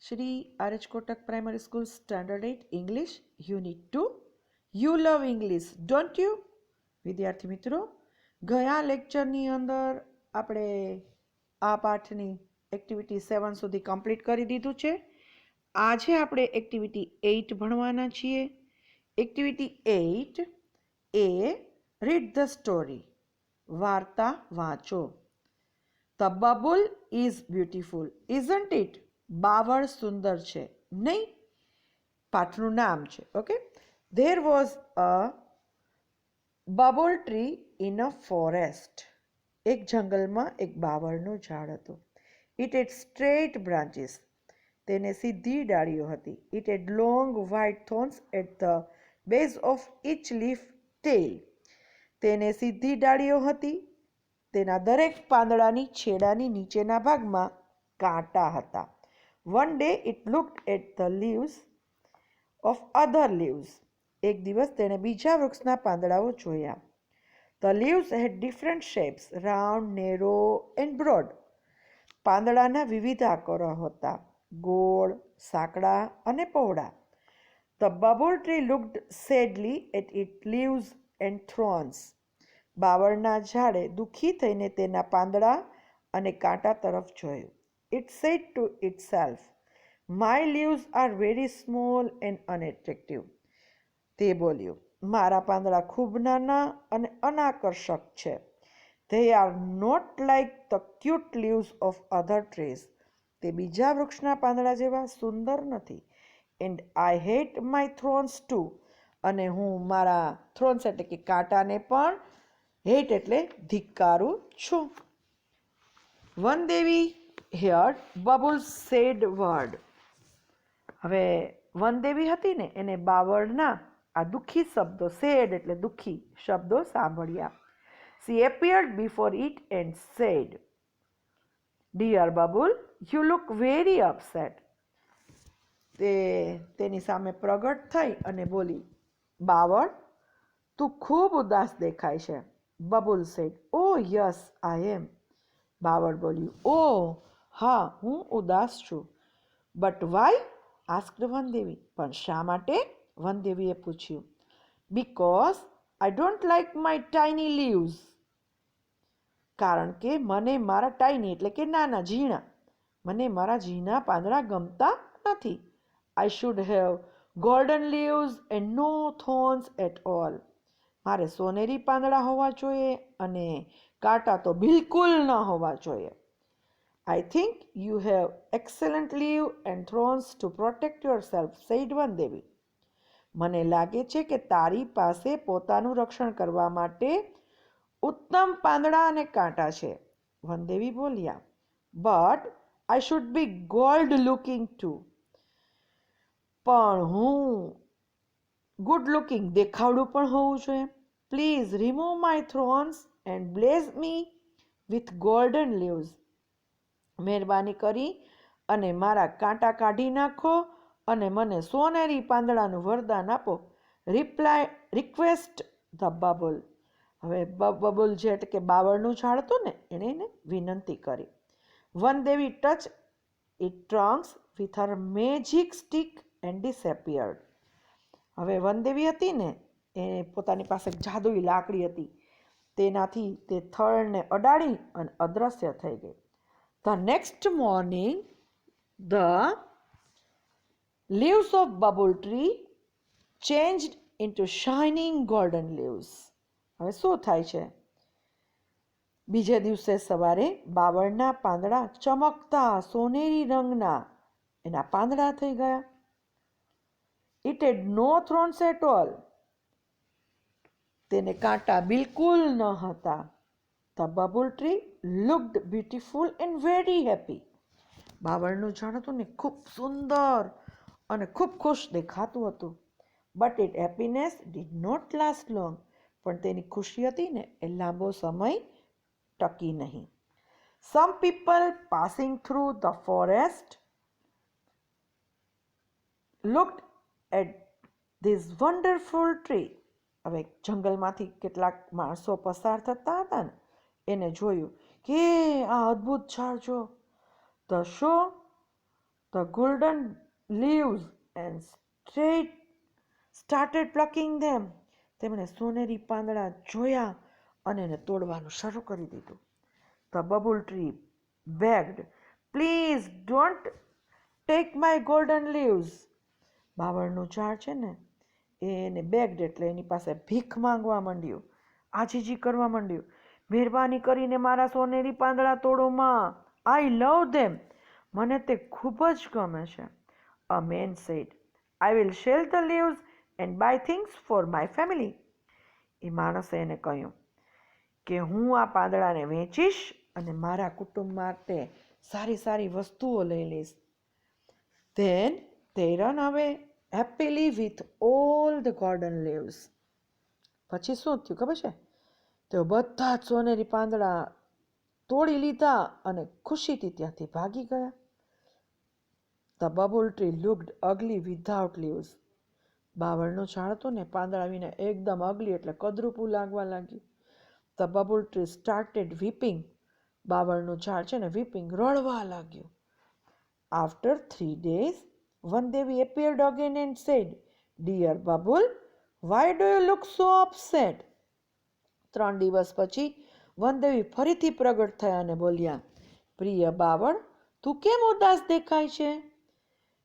Shri R.H. Kotak Primary School Standard 8 English Unit 2. You love English, don't you? વિદ્યાર્થી મિત્રો, ગયા લેક્ચરની અંદર આપણે આ પાઠની એક્ટિવિટી 7 સુધી કમ્પ્લીટ કરી દીધું છે. આજે આપણે એક્ટિવિટી 8 ભણવાના છીએ. Activity 8 A read the story, વાર્તા વાંચો. The bubble is beautiful, isn't it? બાવળ સુંદર છે નહીં? પાઠનું નામ છે. Okay. There was a bubble tree in a forest. એક જંગલમાં એક બાવળનું ઝાડ હતું. It had straight branches. તેને સીધી ડાળીઓ હતી. It had long white thorns at the base of each leaf tail. તેને સીધી ડાળીઓ હતી. તેના દરેક પાંદડાની છેડાની નીચેના ભાગમાં કાંટા હતા. One day it looked at the leaves of other leaves. એક દિવસ તેણે બીજા વૃક્ષના પાંદડાઓ જોયા. The leaves had different shapes, round, narrow and broad. પાંદડાના વિવિધ આકારો હતા, ગોળ, સાંકડા અને પહોળા. The bubble tree looked sadly at its leaves and thorns. બાવળના ઝાડે દુઃખી થઈને તેના પાંદડા અને કાંટા તરફ જોયું. It said to itself, My leaves are very small and unattractive. તે બોલ્યું, મારા પાંદડા ખૂબ નાના અને અનાકર્ષક છે. They are not like the cute leaves of other trees. તે બીજા વૃક્ષના પાંદડા જેવા સુંદર નથી. And I hate my thorns too. અને હું મારા thorns એટલે કે કાંટાને પણ હેટ એટલે ધિક્કારું છું. વનદેવી heard Bubbles said word. હવે વનદેવી હતી ને એને બાવળના આ દુઃખી શબ્દો, સેડ એટલે દુઃખી શબ્દો સાંભળ્યા. She appeared before it and said, Dear Bubble, you look very upset. તેની સામે પ્રગટ થઈ અને બોલી, બાવળ, તું ખૂબ ઉદાસ દેખાય છે. Bubble said, Oh yes, I am. બાવળ બોલ્યું, Oh, હા, હું ઉદાસ છું. But why? asked વનદેવી. પણ શા માટે? વનદેવીએ પૂછ્યું. Because I don't like my tiny leaves. કારણ કે મને મારા ટાઈની એટલે કે નાના ઝીણા, મને મારા ઝીણા પાંદડા ગમતા નથી. I should have golden leaves and no thorns at all. મારે સોનેરી પાંદડા હોવા જોઈએ અને કાંટા તો બિલકુલ ન હોવા જોઈએ. I think you have excellent leaves and thorns to protect yourself, said વનદેવી. મને લાગે છે કે તારી પાસે પોતાનું રક્ષણ કરવા માટે ઉત્તમ પાંદડા અને કાંટા છે. વનદેવી બોલ્યા, But I should be gold looking too. પણ હું ગુડ લુકિંગ દેખાવડું પણ હોવું જોઈએ. Please remove my thorns and bless me with golden leaves. મહેરબાની કરી અને મારા કાંટા કાઢી નાખો અને મને સોનેરી પાંદડાનું વરદાન આપો. Request the bubble. હવે બબલ જે એટલે કે બાવળનું ઝાડ હતું ને એને વિનંતી કરી. વનદેવી touched its trunks with her magic stick and disappeared. હવે વનદેવી હતી ને એ પોતાની પાસે જાદુઈ લાકડી હતી, તેનાથી તે થડને અડાડી અને અદ્રશ્ય થઈ ગઈ. The next morning, the leaves of bubble tree changed into shining golden leaves. હવે શું થાય છે? બીજે દિવસે સવારે બાવળના પાંદડા ચમકતા સોનેરી રંગના એના પાંદડા થઈ ગયા. It had no thorns at all. તેને કાંટા બિલકુલ ન હતા. The bubble tree looked beautiful and very happy. બાવળનું ઝાડ હતું ને ખૂબ સુંદર અને ખૂબ ખુશ દેખાતું હતું. But its happiness did not last long. પણ તેની ખુશી હતી ને એ લાંબો સમય ટકી નહીં. Some people passing through the forest looked at this wonderful tree. હવે જંગલમાંથી કેટલાક માણસો પસાર થતા હતા ને એને જોયું કે આ અદ્ભુત ઝાડ જો. The show the golden leaves and straight started plucking them. તેમણે સોનેરી પાંદડા જોયા અને એને તોડવાનું શરૂ કરી દીધું. The bubble tree begged, "Please don't take my golden leaves." બાવળનું ઝાડ છે ને એને બેગ્ડ એટલે એની પાસે ભીખ માંગવા માંડ્યું, આજીજી કરવા માંડ્યું. મહેરબાની કરીને મારા સોનેરી પાંદડા તોડો માં. આઈ લવ ધેમ. મને તે ખૂબ જ ગમે છે. A man said, "I will sell the leaves and buy things for my family." એ માણસે એને કહ્યું કે હું આ પાંદડાને વેચીશ અને મારા કુટુંબ માટે સારી સારી વસ્તુઓ લઈ લઈશ. Then they run away happily with all the golden leaves. પછી શું થયું ખબર છે? તેઓ બધા જ સોનેરી પાંદડા તોડી લીધા અને ખુશીથી ત્યાંથી ભાગી ગયા. The bubble tree looked ugly without leaves. બાવળનું ઝાડ હતું ને પાંદડા વિના એકદમ અગલી એટલે કદરૂપું લાગવા લાગ્યું. The bubble tree started weeping. બાવળનું ઝાડ છે ને weeping રડવા લાગ્યું. After 3 days, Vandevi appeared again and said, "Dear Bubble, why do you look so upset?" 3 દિવસ પછી વનદેવી ફરીથી પ્રગટ થયા અને બોલ્યા, "પ્રિય બાવળ, તું કેમ ઉદાસ દેખાય છે?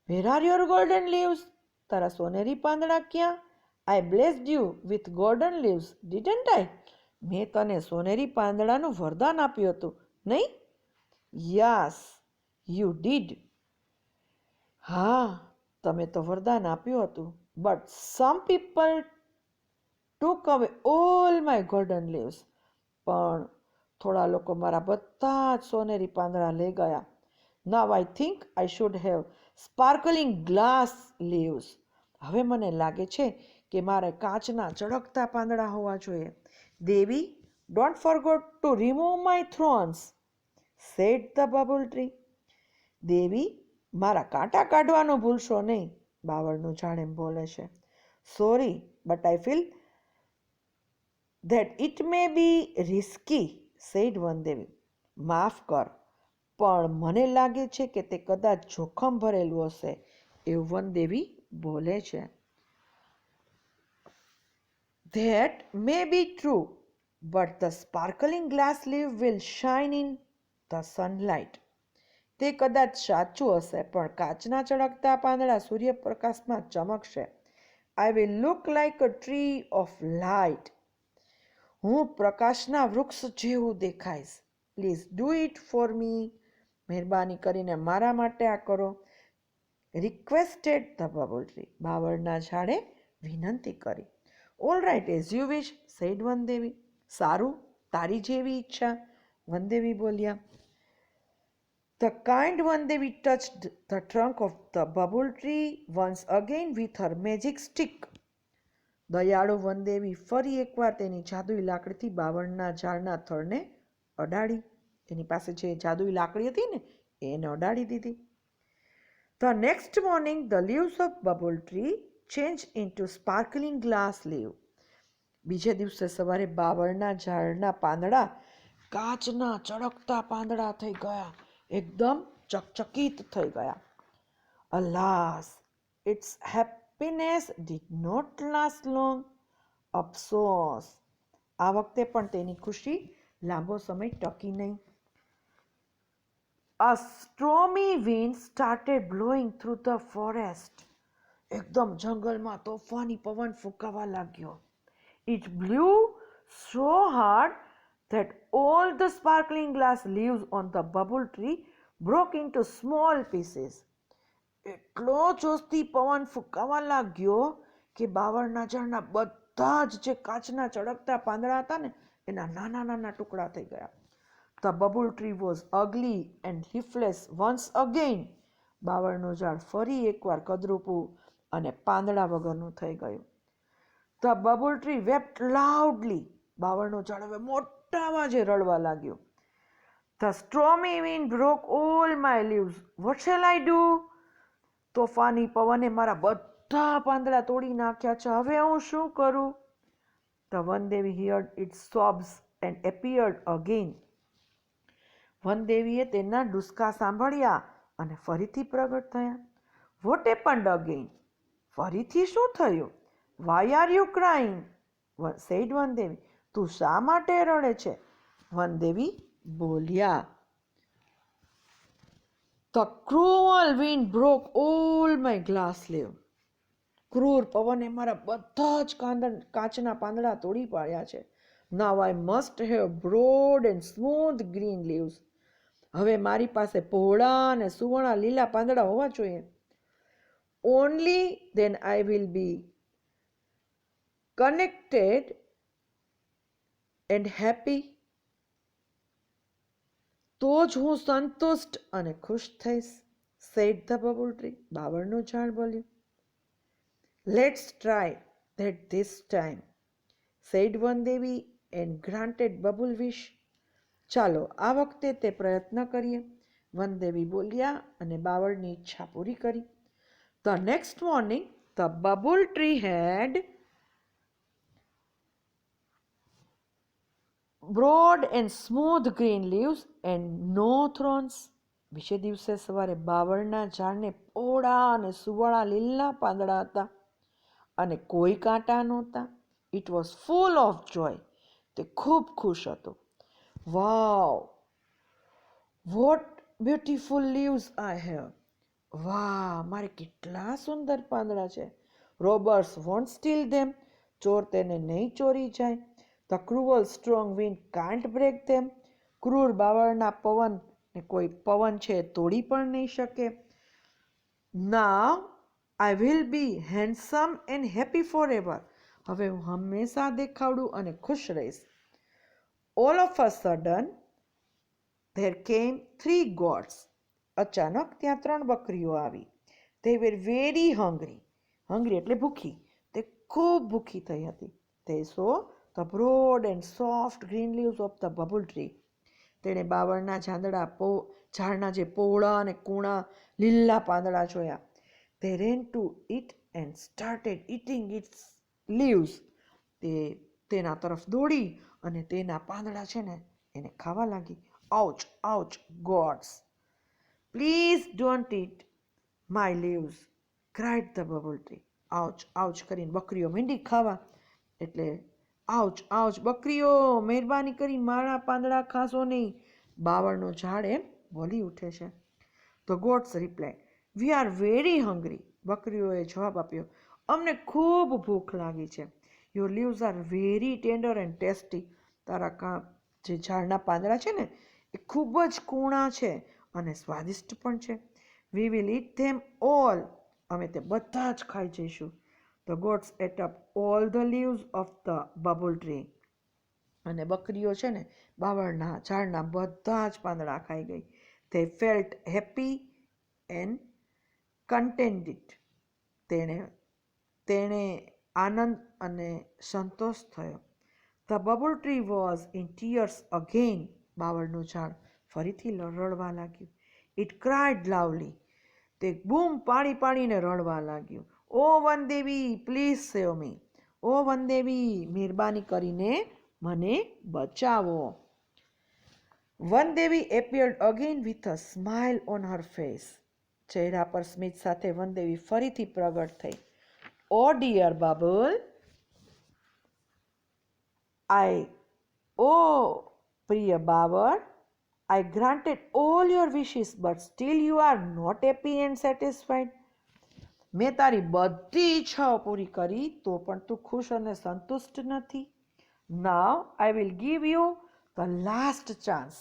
Where are your golden leaves? તારા સોનેરી પાંદડા ક્યાં? I blessed you with golden leaves, didn't I? મેં તને સોનેરી પાંદડાનું વરદાન આપ્યું હતું, નહીં?" Yes, you did. હા, તમે તો વરદાન આપ્યું હતું. But some people took away all my golden leaves. પણ થોડા લોકો મારા બધા જ સોનેરી પાંદડા લઈ ગયા. Now I think I should have sparkling glass leaves. હવે મને લાગે છે કે મારે કાચના ચળકતા પાંદડા હોવા જોઈએ. દેવી, don't forget to remove my thorns, said the bubble tree. દેવી, મારા કાંટા કાઢવાનું ભૂલશો નહીં, બાવળનું ઝાડ એમ બોલે છે. Sorry, but I feel that it may be risky, said વનદેવી. માફ કર, પણ મને લાગે છે કે તે કદાચ જોખમ ભરેલું હશે, એવું વનદેવી બોલે છે. That may be true, but the sparkling glass leaf will shine in the sunlight. તે કદાચ સાચું હશે, પણ કાચના ચળકતા પાંદડા સૂર્યપ્રકાશમાં ચમકશે. I will look like a tree of light. હું પ્રકાશના વૃક્ષ જેવું દેખાઈશ. Please do it for me. મહેરબાની કરીને મારા માટે આ કરો. Requested the bubble tree. બાવળના ઝાડે વિનંતી કરી. All right, as you wish, said વનદેવી. સારું, તારી જેવી ઈચ્છા, વનદેવી બોલ્યા. The kind Vandevi touched the trunk of the bubble tree once again with her magic stick. દયાળુ વનદેવી ફરી એકવાર તેની જાદુઈ લાકડીથી બાવળના ઝાડના થડને અડાડી. એની પાસે જે જાદુઈ લાકડી હતી ને એને અડાડી દીધી. The next morning the leaves of bubble tree changed into sparkling glass leaf. બીજે દિવસે સવારે બાવળના ઝાડના પાંદડા કાચના ચળકતા પાંદડા થઈ ગયા, એકદમ ચકચકિત થઈ ગયા. Alas, its happiness did not last long. અફસોસ, આ વખતે પણ તેની ખુશી લાંબો સમય ટકી નહીં. A stormy wind started blowing through the forest. એકદમ જંગલમાં તોફાની પવન ફૂંકાવા લાગ્યો. It blew so hard that all the sparkling glass leaves on the bubble tree broke into small pieces. એટલો જોશથી પવન ફૂંકાવા લાગ્યો કે બાવળના ઝાડના બધા જ જે કાચના ચળકતા પાંદડા હતા ને એના નાના નાના ટુકડા થઈ ગયા. The bubble tree was ugly and leafless once again. બાવળનું ઝાડ ફરી એકવાર કદરૂપું અને પાંદડા વગરનું થઈ ગયું. The bubble tree wept loudly. બાવળનું ઝાડ હવે મોટા અવાજે રડવા લાગ્યું. The stormy wind broke all my leaves. What shall I do? તોફાની પવને મારા બધા પાંદડા તોડી નાખ્યા છે, હવે હું શું કરું? The Vandevi heard its sobs and appeared again. વનદેવીએ તેના ડુસકા સાંભળ્યા અને ફરીથી પ્રગટ થયા. What happened again? ફરીથી શું થયું? Why are you crying? Said વનદેવી. તું શા માટે રડે છે? વનદેવી બોલ્યા. The cruel wind broke all my glass leaf. ક્રૂર પવને મારા બધા જ કાચના પાંદડા તોડી પાડ્યા છે. Now I must have broad and smooth green leaves. હવે મારી પાસે પહોળા અને સુવર્ણ લીલા પાંદડા હોવા જોઈએ. Only then I will be connected and happy. તો જ હું સંતુષ્ટ અને ખુશ થઈશ. said the bubble tree. બાવળનું ઝાડ બોલ્યું. Let's try that this time, said Vandevi and granted bubble wish. ચાલો આ વખતે તે પ્રયત્ન કરીએ. વનદેવી બોલ્યા અને બાવળની ઈચ્છા પૂરી કરી. The next morning, the bubble tree had broad and smooth green leaves and no thorns. બીજે દિવસે સવારે બાવળના ઝાડને પહોળા અને સુવાળા લીલા પાંદડા હતા અને કોઈ કાંટા નહોતા. It was full of joy. તે ખૂબ ખુશ હતો. Wow, what beautiful leaves I have. વાહ, મારે કેટલા સુંદર પાંદડા છે. Robbers won't steal them. ચોર તેને નહીં ચોરી જાય. The cruel strong wind can't break them. ક્રૂર બાવળના પવન ને કોઈ પવન છે તોડી પણ નહીં શકે. Now I will be handsome and happy forever. હવે હું હંમેશા દેખાવડું અને ખુશ રહીશ. All of a sudden there came 3 goats. અચાનક ત્યાં 3 બકરીઓ આવી. They were very hungry. Hungry એટલે ભૂખી. તે ખૂબ ભૂખી થઈ હતી. They saw the broad and soft green leaves of the bubble tree. તેણે બાવળના ઝાડના જે પહોળા અને કૂણા લીલા પાંદડા જોયા. They ran to it and started eating its leaves. તે તેના તરફ દોડી અને તેના પાંદડા છે ને એને ખાવા લાગી. Ouch, ouch, gods. Please don't eat my leaves, cried the bubble tree. Ouch, ouch કરીને બકરીઓ માંડી ખાવા. એટલે આઉચ આઉચ બકરીઓ, મહેરબાની કરી મારા પાંદડા ખાશો નહીં. બાવળનો ઝાડ એમ બોલી ઉઠે છે. The goats replied, we are very hungry. બકરીઓએ જવાબ આપ્યો, અમને ખૂબ ભૂખ લાગી છે. Your leaves are very tender and tasty. તારા જે ઝાડના પાંદડા છે ને એ ખૂબ જ કૂણા છે અને સ્વાદિષ્ટ પણ છે. We will eat them all. અમે તે બધા જ ખાઈ જઈશું. The goats ate up all the leaves of the bubble tree. અને બકરીઓ છે ને બાવળના ઝાડના બધા જ પાંદડા ખાઈ ગઈ. They felt happy and contented. તેણે આનંદ અને સંતોષ થયો. The bubble tree was in tears again. બાવળનું ઝાડ ફરીથી રડવા લાગ્યું. It cried loudly. તે બૂમ પાડી પાડીને રડવા લાગ્યું. ઓ વનદેવી, પ્લીઝ સેવ મી. ઓ વનદેવી, મહેરબાની કરીને મને બચાવો. વનદેવી appeared again with a smile on her face. ચહેરા પર સ્મિત સાથે વનદેવી ફરીથી પ્રગટ થઈ. ઓ ડિયર બબલ, પ્રિય બાવળ, I granted all your wishes, but still you are not happy and satisfied. મેં તારી બધી ઈચ્છાઓ પૂરી કરી તો પણ તું ખુશ અને સંતુષ્ટ નથી. Now I will give you the last chance.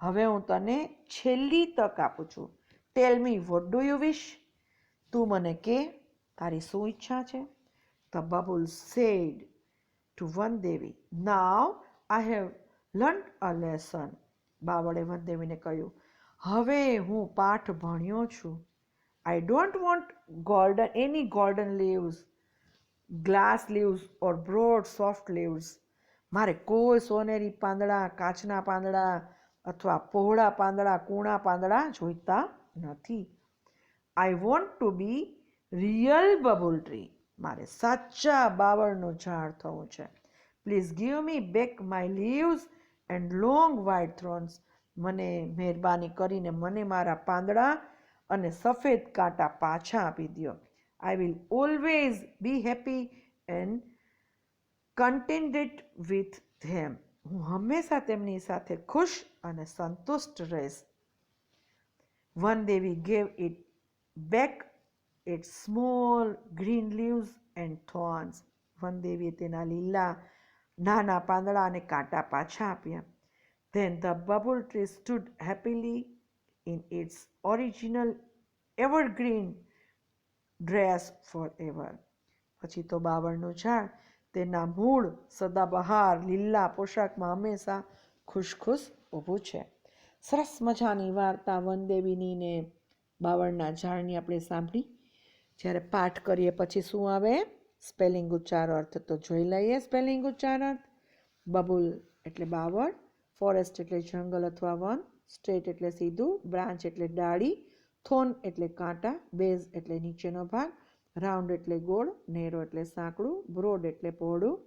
હવે હું તને છેલ્લી તક આપું છું. Tell me, what do you wish? તું મને કે તારી શું ઈચ્છા છે? The bubble said to Vandevi, Now I have learned a lesson. બાવળે વનદેવીને કહ્યું, હવે હું પાઠ ભણ્યો છું. I don't want any golden leaves, glass leaves or broad soft leaves. મારે કોઈ સોનેરી પાંદડા, કાચના પાંદડા અથવા પહોળા પાંદડા, કૂણા પાંદડા જોઈતા નથી. I want to be real bubble tree. મારે સાચા બાવળનું ઝાડ થવું છે. Please give me back my leaves and long white thorns. મને મહેરબાની કરીને મને મારા પાંદડા અને સફેદ કાંટા પાછા આપી દો. I will always be happy and contented with them. હું હંમેશા તેમની સાથે ખુશ અને સંતુષ્ટ રહીશ. One day we gave it back its small green leaves and thorns. One day we તેના લીલા નાના પાંદડા અને કાંટા પાછા આપ્યા. Then the bubble tree stood happily in its original evergreen dress forever. પછી તો બાવળનું ઝાડ તેના મૂળ સદાબહાર લીલા પોશાકમાં હંમેશા ખુશ ખુશ ઊભું છે. સરસ મજાની વાર્તા વનદેવીની ને બાવળના ઝાડની આપણે સાંભળી. જ્યારે પાઠ કરીએ પછી શું આવે? સ્પેલિંગ ઉચ્ચાર અર્થ. તો જોઈ લઈએ સ્પેલિંગ ઉચ્ચાર અર્થ. બબુલ એટલે બાવળ, ફોરેસ્ટ એટલે જંગલ અથવા વન, સ્ટ્રેટ એટલે સીધું, બ્રાન્ચ એટલે ડાળી, થોન એટલે કાંટા, બેઝ એટલે નીચેનો ભાગ, રાઉન્ડ એટલે ગોળ, નેરો એટલે સાંકડું, બ્રોડ એટલે પહોળું,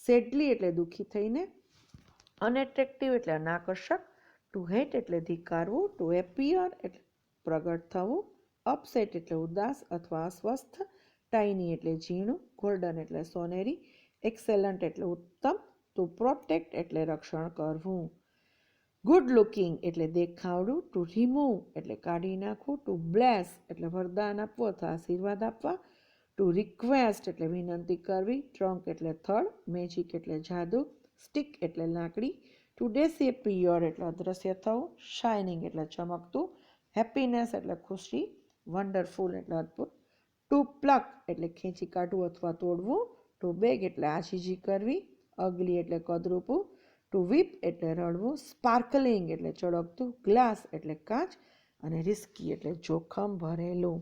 સેડલી એટલે દુઃખી થઈને, અનએટ્રેક્ટિવ એટલે અનાકર્ષક, ટુ હેટ એટલે ધિક્કારવું, ટુ એપિયર એટલે પ્રગટ થવું, અપસેટ એટલે ઉદાસ અથવા અસ્વસ્થ, ટાઇની એટલે ઝીણું, ગોલ્ડન એટલે સોનેરી, એક્સેલન્ટ એટલે ઉત્તમ, ટુ પ્રોટેક્ટ એટલે રક્ષણ કરવું, ગુડ લુકિંગ એટલે દેખાવડું, ટુ રિમૂવ એટલે કાઢી નાખવું, ટુ બ્લેસ એટલે વરદાન આપવું અથવા આશીર્વાદ આપવા, ટુ રિક્વેસ્ટ એટલે વિનંતી કરવી, ટ્રંક એટલે થડ, મેજિક એટલે જાદુ, સ્ટિક એટલે લાકડી, ટુ ડિસએપિયર એટલે અદૃશ્ય થવું, શાઇનિંગ એટલે ચમકતું, હેપીનેસ એટલે ખુશી, વન્ડરફુલ એટલે અદ્ભુત, ટુ પ્લક એટલે ખેંચી કાઢવું અથવા તોડવું, ટુ બેગ એટલે આજીજી કરવી, અગલી એટલે કદરૂપું, ટુ વીપ એટલે રડવું, સ્પાર્કલિંગ એટલે ચળકતું, ગ્લાસ એટલે કાચ અને રિસ્કી એટલે જોખમ ભરેલું.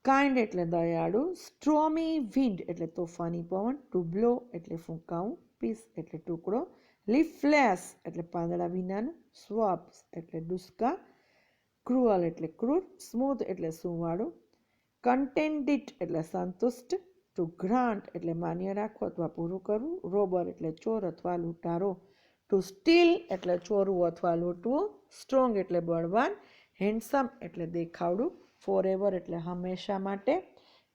કાઇન્ડ એટલે દયાળુ, સ્ટ્રોમી વિન્ડ એટલે તોફાની પવન, ટુ બ્લો એટલે ફૂંકાવું, પીસ એટલે ટુકડો, લીફલેસ એટલે પાંદડા વિનાનું, સ્વપ્સ એટલે ડુસકા, ક્રુઅલ એટલે ક્રૂર, સ્મૂથ એટલે સુંવાળું, કન્ટેન્ટેડ એટલે સંતુષ્ટ, ટુ ગ્રાન્ટ એટલે માન્ય રાખવું અથવા પૂરું કરવું, રોબર એટલે ચોર અથવા લૂંટારો, ટુ સ્ટીલ એટલે ચોરવું અથવા લૂંટવું, સ્ટ્રોંગ એટલે બળવાન, હેન્ડસમ એટલે દેખાવડું, ફોરએવર એટલે હંમેશા માટે,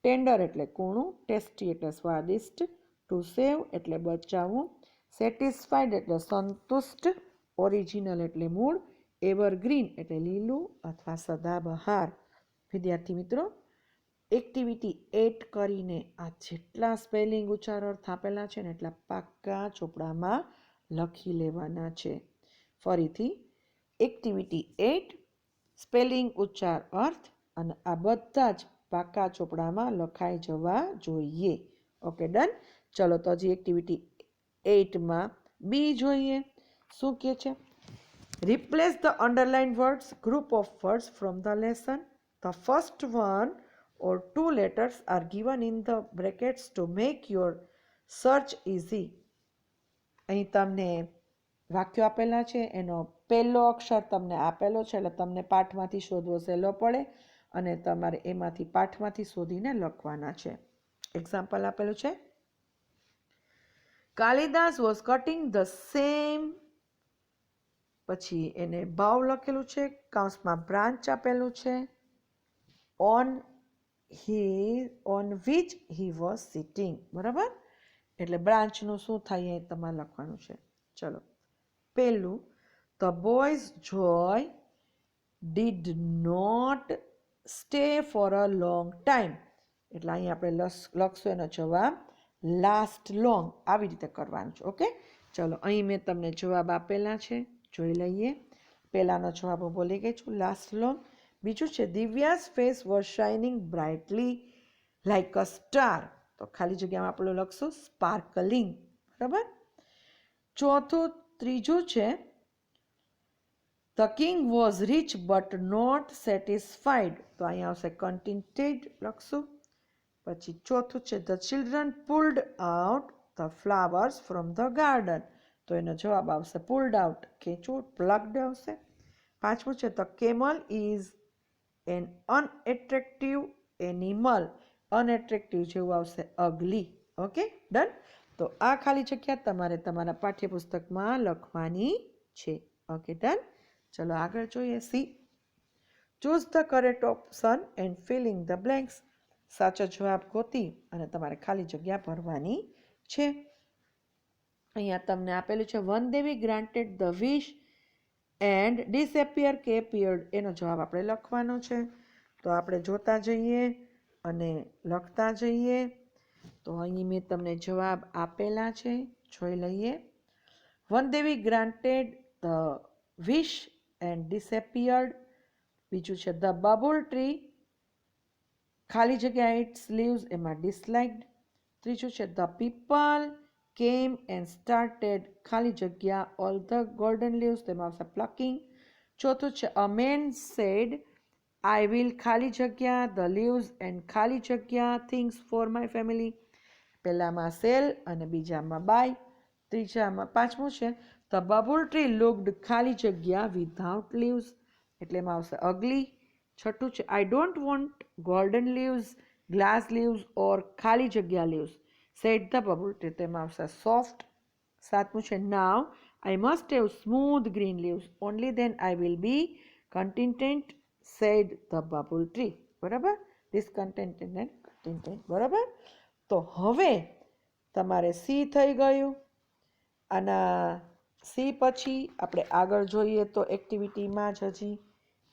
ટેન્ડર એટલે કૂણું, ટેસ્ટી એટલે સ્વાદિષ્ટ, ટુ સેવ એટલે બચાવવું, સેટિસ્ફાઈડ એટલે સંતુષ્ટ, ઓરિજિનલ એટલે મૂળ, એવરગ્રીન એટલે લીલું અથવા સદાબહાર. વિદ્યાર્થી મિત્રો, એક્ટિવિટી 8 કરીને આ જેટલા સ્પેલિંગ ઉચ્ચાર અર્થ આપેલા છે ને એટલા પાક્કા ચોપડામાં લખી લેવાના છે. ફરીથી એક્ટિવિટી 8 સ્પેલિંગ ઉચ્ચાર અર્થ અને આ બધા જ પાકા ચોપડામાં લખાઈ જવા જોઈએ. Okay, done. ચલો તો હજી એક્ટિવિટી 8માં બી જોઈએ. શું કહે છે? Replace the underlined words, group of words from the lesson. The first one or two letters are given in the brackets to make your search easy. અહીં તમને વાક્યો આપેલા છે, એનો પહેલો અક્ષર તમને આપેલો છે એટલે તમને પાઠમાંથી શોધવો સહેલો પડે અને તમારે એમાંથી પાઠમાંથી શોધીને લખવાના છે. એક્ઝામ્પલ આપેલું છે, Kalidas was cutting the same, પછી એને ભાવ લખેલું છે, કૌંસમાં બ્રાન્ચ આપેલું છે, on which he was sitting. બરાબર? એટલે બ્રાન્ચનું શું થાય એ તમારે લખવાનું છે. ચલો, પહેલું, the boy's joy did not stay for a long time. એટલે અહીં આપણે લખશું એનો જવાબ લાસ્ટ લોંગ. આવી રીતે કરવાનું છે. ઓકે, ચલો અહીં મેં તમને જવાબ આપેલા છે, જોઈ લઈએ. પહેલાનો જવાબ હું બોલી ગઈ છું, લાસ્ટ લોંગ. બીજું છે, Divya's face was shining brightly like a star. તો ખાલી જગ્યામાં આપણે લખશું સ્પાર્કલિંગ. બરાબર? ત્રીજું છે, the king was rich but not satisfied. તો અહીંયા આવશે કન્ટેન્ટેડ લખશું. પછી ચોથું છે, the children pulled out the flowers from the garden. તો એનો જવાબ આવશે પુલ્ડ આઉટ, ખેંચવું, પ્લગ્ડ આવશે. પાંચમું છે, the camel is an અનએટ્રેક્ટિવ animal. અનએટ્રેક્ટિવ જેવું આવશે અગલી. Okay, done. તો આ ખાલી જગ્યા તમારે તમારા પાઠ્યપુસ્તકમાં લખવાની છે. Okay done. ચલો આગળ જોઈએ. C, choose the correct option and filling the blanks. સાચો જવાબ ગોતી અને તમારે ખાલી જગ્યા ભરવાની છે. અહીંયા તમને આપેલું છે વન દેવી granted the wish and disappear કે એપિયર્ડ. એનો જવાબ આપણે લખવાનો છે. તો આપણે જોતા જઈએ અને લખતા જઈએ. તો અહીં મેં તમને જવાબ આપેલા છે, જોઈ લઈએ. વન દેવી granted the wish and disappeared. બીજું છે ધ બબલ ટ્રી, ખાલી જગ્યા ઇટ્સ લીવ્સ, એમાં ડિસલાઇક્ડ. ત્રીજું છે ધ પીપલ કેમ એન્ડ સ્ટાર્ટેડ, ખાલી જગ્યા ઓલ ધ ગોલ્ડન લીવ્સ, તેમાં આવશે પ્લકિંગ. ચોથું છે અ મેન સેડ આઈ વિલ ખાલી જગ્યા ધ લીવ્સ એન્ડ ખાલી જગ્યા થિંગ્સ ફોર માય ફેમિલી. પહેલામાં સેલ અને બીજામાં બાય. ત્રીજામાં પાંચમું છે ધ બબલ ટ્રી લુકડ ખાલી જગ્યા વિધાઉટ લીવ્સ, એટલે એમાં આવશે અગલી. છઠ્ઠું છે I don't want golden leaves, glass leaves or ખાલી જગ્યા leaves said the bubble tree, તેમાં આવશે સોફ્ટ. સાતમું છે now I must have smooth green leaves, only then I will be content said the bubble tree. બરાબર, discontented and કન્ટેન્ટેડ. બરાબર. તો હવે તમારે સી થઈ ગયું. અને સી પછી આપણે આગળ જોઈએ તો એક્ટિવિટીમાં જ હજી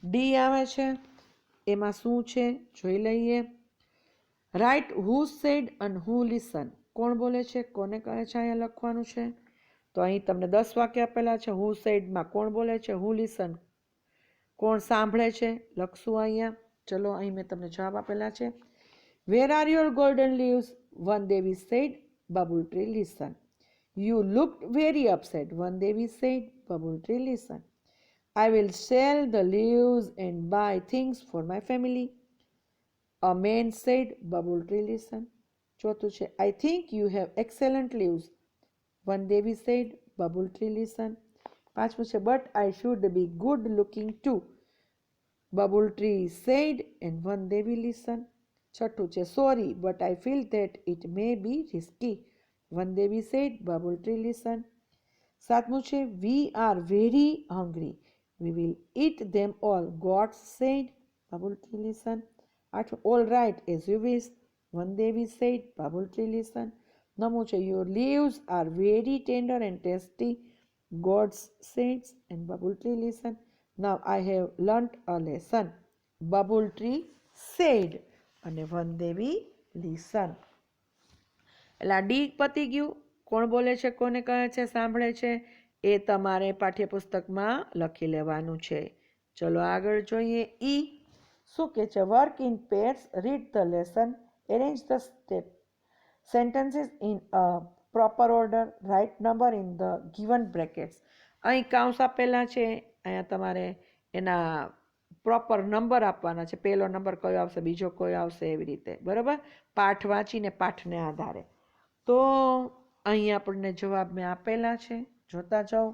ડી આવે છે. એમાં શું છે જોઈ લઈએ. રાઇટ હુ સેડ અને હુ લિસન. કોણ બોલે છે, કોને કહે છે, અહીંયા લખવાનું છે. તો અહીં તમને 10 વાક્ય આપેલા છે. હુ સેડમાં કોણ બોલે છે, હુ લિસન કોણ સાંભળે છે, લખશું અહીંયા. ચલો અહીં મેં તમને જવાબ આપેલા છે. Where are your golden leaves, Van Devi said, babul tree listen. You looked very upset, one Devi said. Bubble tree, listen. I will sell the leaves and buy things for my family. A man said. Bubble tree, listen. ચોથું છે I think you have excellent leaves. One Devi said. Bubble tree, listen. પાંચમું છે but I should be good looking too. Bubble tree said and one Devi listen. છઠ્ઠું છે sorry but I feel that it may be risky. One Devi said. Bubble tree listen. સાતમું છે we are very hungry. We will eat them all. Goats said. Bubble tree listen. આઠમું all right as you wish. One Devi said. Bubble tree listen. નવમું છે your leaves are very tender and tasty. Goats said and bubble tree listen. Now I have learnt a lesson. Bubble tree said અને One Devi listen. એટલે આ D પતી ગયું. કોણ બોલે છે, કોને કહે છે, સાંભળે છે, એ તમારે પાઠ્યપુસ્તકમાં લખી લેવાનું છે. ચલો આગળ જોઈએ. ઈ શું કહે છે work in pairs, read the lesson, arrange the step sentences in a proper order, write number in the given brackets. અહીં કાઉન્સ આપેલા છે. અહીંયા તમારે એના પ્રોપર નંબર આપવાના છે. પહેલો નંબર કયો આવશે, બીજો કયો આવશે, એવી રીતે. બરાબર, પાઠ વાંચીને પાઠને આધારે. તો અહીં આપણને જવાબ મેં આપેલા છે, જોતા જાઓ.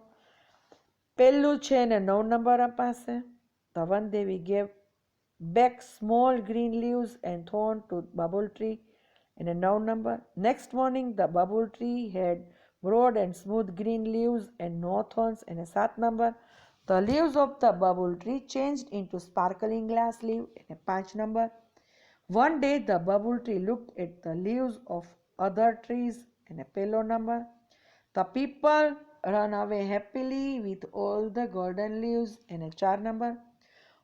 પહેલું છે એને 9 નંબર અપાશે. The One Devi gave back small green leaves and thorn to bubble tree એને 9 number. Next morning the bubble tree had broad and smooth green leaves and no thorns એને 7 number. The leaves of the bubble tree changed into sparkling glass leaf એને 5 number. One day the bubble tree looked at the leaves of other trees and a pillow number. The people run away happily with all the golden leaves and a 4 number.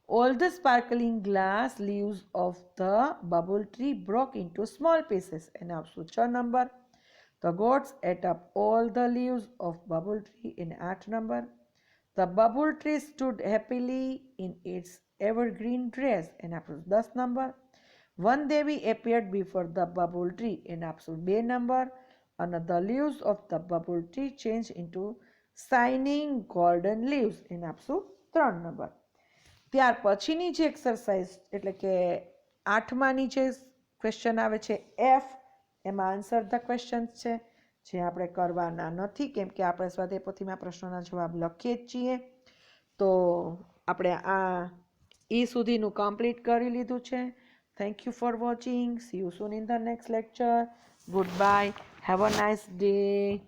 All the sparkling glass leaves of the bubble tree broke into small pieces and also 6 number. The goats ate up all the leaves of bubble tree in 8 number. The bubble tree stood happily in its evergreen dress and also 10 number. One Devi appeared before the bubble tree in absolute 2 number, and the leaves of the bubble tree changed into shining golden leaves in absolute 3 number. ત્યાર પછીની જે exercise એટલે કે 8માની જે question આવે છે F, એમાં answer the questions છે, જે આપણે કરવાના નથી કેમ કે આપણે સ્વાધ્યાય પોથીમાં પ્રશ્નોના જવાબ લખીએ જ છીએ. તો આપણે આ ઈ સુધીનું કમ્પ્લીટ કરી લીધું છે. Thank you for watching. See you soon in the next lecture. Goodbye. Have a nice day.